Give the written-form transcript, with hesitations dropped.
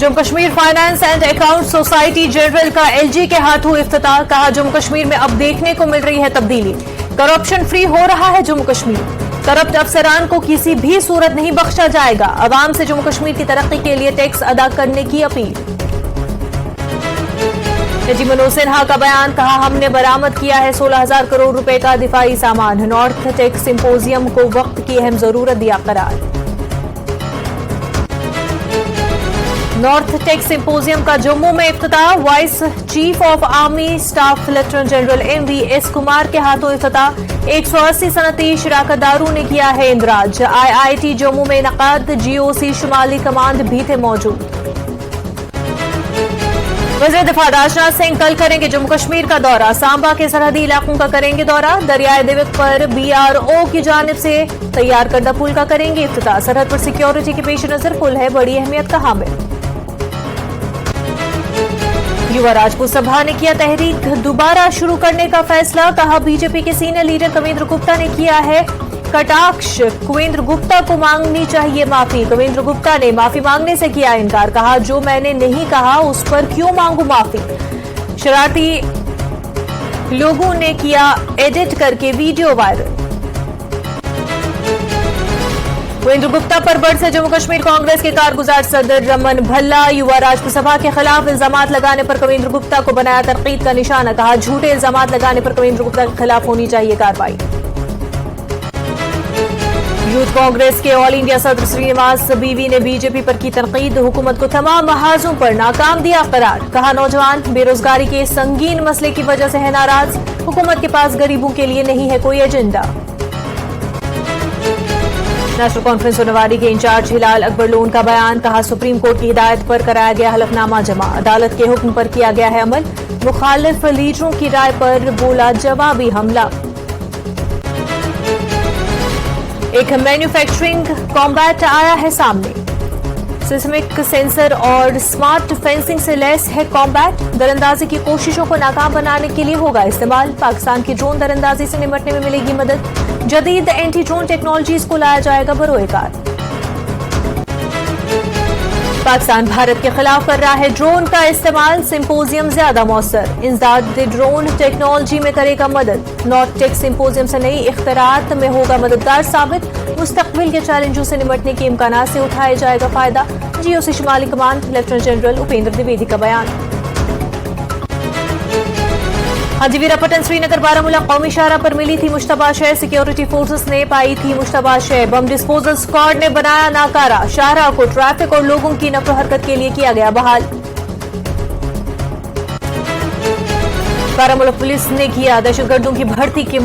Jammu Kashmir finance and account society general का LG के हाथों इफ्तिताह। कहा, जम्मू कश्मीर में अब देखने को मिल रही है तब्दीली। करप्शन फ्री हो रहा है जम्मू कश्मीर। करप्ट अफसरान को किसी भी सूरत नहीं बख्शा जाएगा। अवाम से जम्मू कश्मीर की तरक्की के लिए टैक्स अदा करने की अपील। एजी मनोज सिन्हा का बयान। कहा, हमने बरामद किया है 16,000 करोड़ रुपए का दिफाई सामान। नॉर्थ टेक सिंपोजियम को वक्त की अहम जरूरत दिया करार। नॉर्थ टेक सिंपोजियम का जम्मू में इफ्तिताह। Vice chief of army staff lieutenant general MVS Kumar के हाथों इफ्तिताह। 180 सनती शिराकतदारों ने किया है इंदराज। IIT जम्मू में इनकाद। GOC शुमाली कमांड भी थे मौजूद। वज़ीर दिफा राजनाथ सिंह कल करेंगे जम्मू कश्मीर का दौरा। सांबा के सरहदी इलाकों का करेंगे दौरा। दरियाए दिवक पर BRO की जानिब से तैयार करदा पुल का करेंगे इफ्तिताह। सरहद पर सिक्योरिटी के पेश नजर पुल है बड़ी अहमियत का हामिल। युवा राजपूत सभा ने किया तहरीक दोबारा शुरू करने का फैसला। कहा, बीजेपी के सीनियर लीडर कविंद्र गुप्ता ने किया है कटाक्ष। कुवेंद्र गुप्ता को मांगनी चाहिए माफी। कविंद्र गुप्ता ने माफी मांगने से किया इनकार। कहा, जो मैंने नहीं कहा उस पर क्यों मांगू माफी। शरारती लोगों ने किया एडिट करके वीडियो वायरल। कुवेंद्र गुप्ता पर बरसे जम्मू कश्मीर कांग्रेस के कारगुजार सदर रमन भल्ला। युवा राजपूत सभा के खिलाफ इल्जामात लगाने पर कविंद्र गुप्ता को बनाया तनकीद का निशाना। कहा, झूठे इल्जामात लगाने पर कविंद्र गुप्ता के खिलाफ होनी चाहिए कार्रवाई। यूथ कांग्रेस के ऑल इंडिया सदर श्रीनिवास बीवी ने बीजेपी पर की तनकीद। हुकूमत को तमाम महाजों पर नाकाम दिया करार। कहा, नौजवान बेरोजगारी के संगीन मसले की वजह से है नाराज। हुकूमत के पास गरीबों के लिए नहीं है कोई एजेंडा। नेशनल कॉन्फ्रेंस सोनवारी के इंचार्ज हिलाल अकबर लोन का बयान। कहा, सुप्रीम कोर्ट की हिदायत पर कराया गया हलफनामा जमा। अदालत के हुक्म पर किया गया है अमल। मुखालिफ लीडरों की राय पर बोला जवाबी हमला। एक मैन्युफैक्चरिंग कॉम्बैट आया है सामने। सिस्मिक सेंसर और स्मार्ट फेंसिंग से लैस है कॉम्बैट। दरअंदाजी की कोशिशों को नाकाम बनाने के लिए होगा इस्तेमाल। पाकिस्तान की ड्रोन दरअंदाजी से निपटने में मिलेगी मदद। जदीद एंटी ड्रोन टेक्नोलॉजीज को लाया जाएगा बरोए कार। पाकिस्तान भारत के खिलाफ कर रहा है ड्रोन का इस्तेमाल। सिंपोजियम ज्यादा मौसर। इंसदाद ड्रोन टेक्नोलॉजी में करेगा मदद। नॉर्थ टेक सिंपोजियम से नई इख्तिरात में होगा मददगार साबित। मुस्तकबिल के चैलेंजों से निपटने के इम्कानात से उठाया जाएगा फायदा। GOC शुमाली command lieutenant general Upendra Dwivedi का बयान। हाजी वीरापटन श्रीनगर बारामूला कौमी शाहरा पर मिली थी मुश्तबा शय। सिक्योरिटी फोर्सेस ने पाई थी मुश्तबा शय। बम डिस्पोजल स्क्वाड ने बनाया नाकारा। शाहरा को ट्रैफिक और लोगों की नक्ल हरकत के लिए किया गया बहाल। बारामूला पुलिस ने किया दहशतगर्दों की भर्ती की